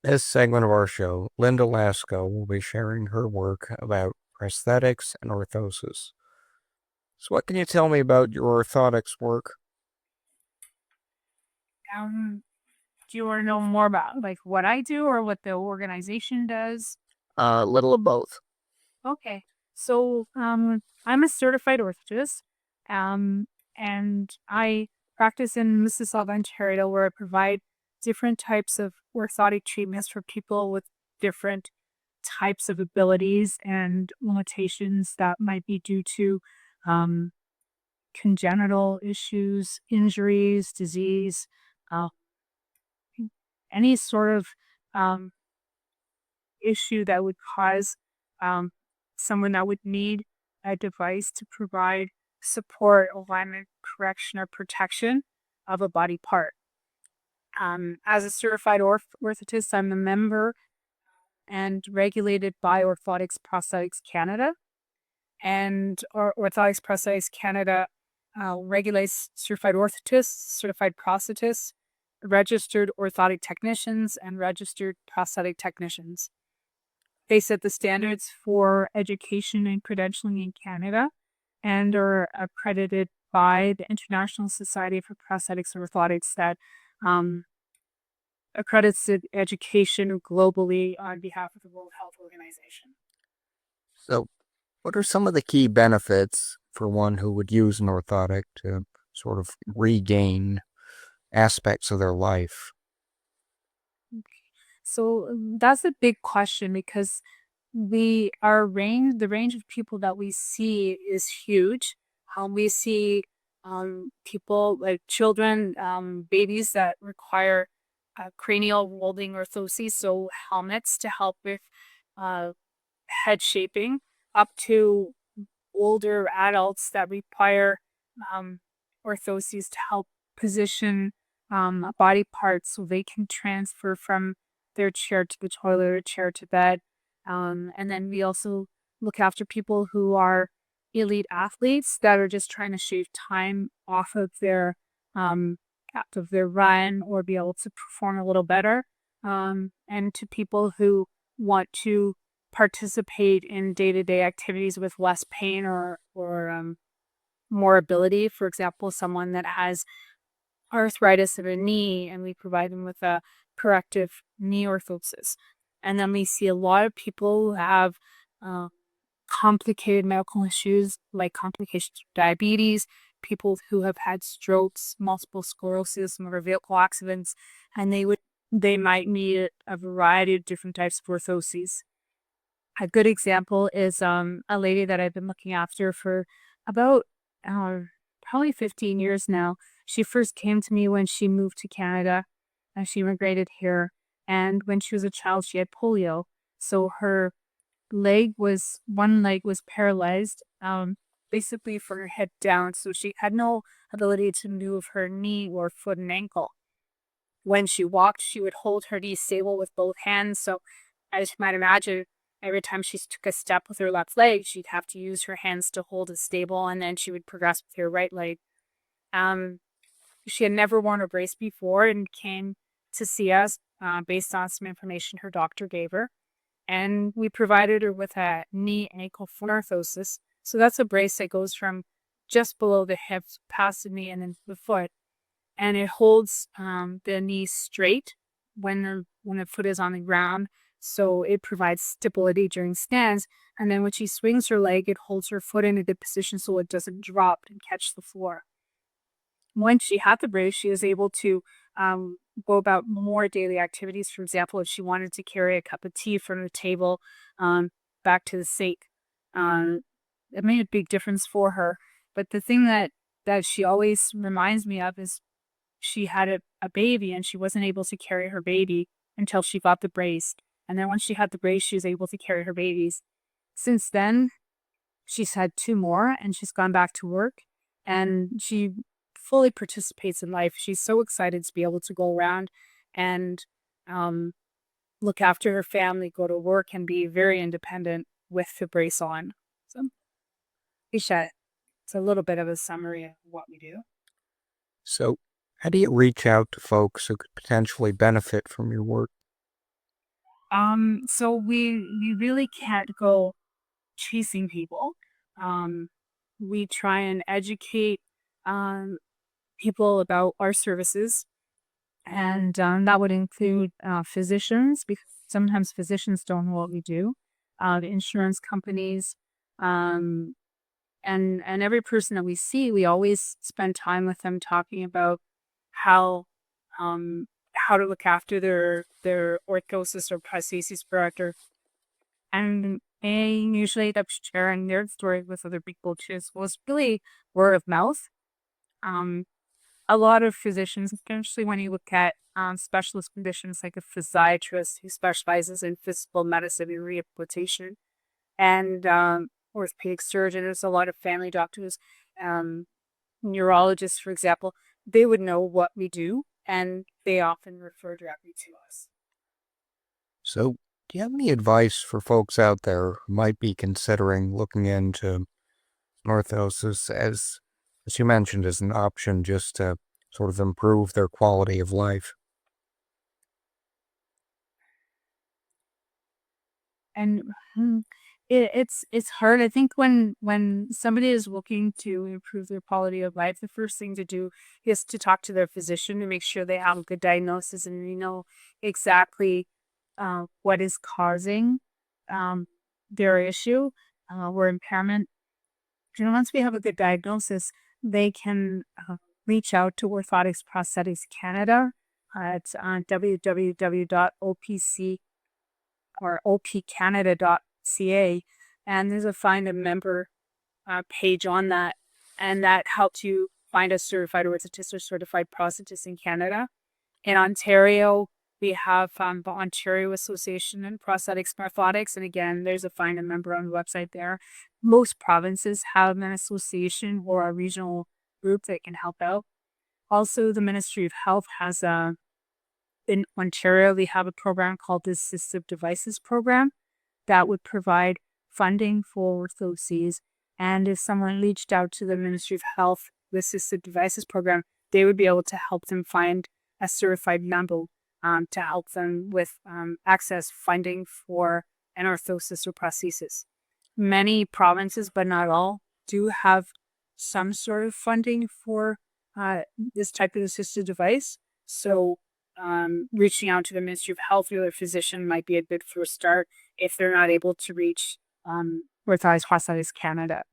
This segment of our show, Linda Laakso will be sharing her work about prosthetics and orthosis. So what can you tell me about your orthotics work? Um, do you want to know more about like what I do or what the organization does? A little of both. Okay. So, I'm a certified orthotist, um, and I practice in Mississauga, Ontario, where I provide different types of orthotic treatments for people with different types of abilities and limitations that might be due to um, congenital issues, injuries, disease, uh, any sort of um, issue that would cause um, someone that would need a device to provide support, alignment, correction, or protection of a body part. As a certified orthotist, I'm a member and regulated by Orthotics Prosthetics Canada. And Orthotics Prosthetics Canada regulates certified orthotists, certified prosthetists, registered orthotic technicians, and registered prosthetic technicians. They set the standards for education and credentialing in Canada and are accredited by the International Society for Prosthetics and Orthotics that um, accredits education globally on behalf of the World Health Organization. So what are some of the key benefits for one who would use an orthotic to sort of regain aspects of their life? So that's a big question because the range of people that we see is huge. We see people like children, babies that require cranial molding orthoses, so helmets to help with uh, head shaping, up to older adults that require um, orthoses to help position body parts so they can transfer from their chair to the toilet or chair to bed. And then we also look after people who are elite athletes that are just trying to shave time um, off of their run or be able to perform a little better. And to people who want to participate in day-to-day activities with less pain or more ability. For example, someone that has arthritis of a knee, and we provide them with a corrective knee orthosis. And then we see a lot of people who have uh, complicated medical issues like complications of diabetes, people who have had strokes, multiple sclerosis, motor vehicle accidents, and they might need a variety of different types of orthoses. A good example is a lady that I've been looking after for about uh, probably 15 years now. She first came to me when she moved to Canada and she immigrated here. And when she was a child, she had polio. So her one leg was paralyzed, basically from her head down. So she had no ability to move her knee or foot and ankle. When she walked, she would hold her knee stable with both hands. So, as you might imagine, every time she took a step with her left leg, she'd have to use her hands to hold it stable, and then she would progress with her right leg. Um, she had never worn a brace before and came to see us based on some information her doctor gave her. And we provided her with a knee ankle foot orthosis. So that's a brace that goes from just below the hips, past the knee, and then the foot, and it holds the knee straight when the foot is on the ground. So it provides stability during stands. And then when she swings her leg, it holds her foot in a good position so it doesn't drop and catch the floor. Once she had the brace, she was able to go about more daily activities. For example, if she wanted to carry a cup of tea from the table um, back to the sink, um, it made a big difference for her. But the thing that she always reminds me of is she had a baby and she wasn't able to carry her baby until she got the brace. And then once she had the brace, she was able to carry her babies. Since then, she's had two more and she's gone back to work and she fully participates in life. She's so excited to be able to go around and um, look after her family, go to work, and be very independent with the brace on. So, Isha, it's a little bit of a summary of what we do. So how do you reach out to folks who could potentially benefit from your work? So we really can't go chasing people. Um, we try and educate um, people about our services, and that would include physicians, because sometimes physicians don't know what we do, the insurance companies, um, and every person that we see, we always spend time with them talking about how um, how to look after their orthosis or prosthesis productor, and they usually end up sharing their story with other people too. So it's really word of mouth. Um, a lot of physicians, especially when you look at specialist conditions like a physiatrist who specializes in physical medicine and rehabilitation, and orthopedic surgeon, there's a lot of family doctors, um, neurologists, for example, they would know what we do, and they often refer directly to us. So, do you have any advice for folks out there who might be considering looking into orthosis as you mentioned, as an option just to sort of improve their quality of life? And it's hard. I think when somebody is looking to improve their quality of life, the first thing to do is to talk to their physician to make sure they have a good diagnosis and we know exactly what is causing um, their issue or impairment. And once we have a good diagnosis, they can reach out to Orthotics Prosthetics Canada at www.opc or opcanada.ca, and there's a find a member page on that, and that helps you find a certified orthotist or certified prosthetist in Canada. In Ontario, we have the Ontario Association in Prosthetics and Orthotics, and again, there's a find a member on the website there. Most provinces have an association or a regional group that can help out. Also, the Ministry of Health has in Ontario, they have a program called the Assistive Devices Program that would provide funding for orthoses. And if someone reached out to the Ministry of Health, the Assistive Devices Program, they would be able to help them find a certified member to help them with access funding for an orthosis or prosthesis. Many provinces, but not all, do have some sort of funding for this type of assistive device. So reaching out to the Ministry of Health or their physician might be a good first start if they're not able to reach Orthotics Prosthetics Canada.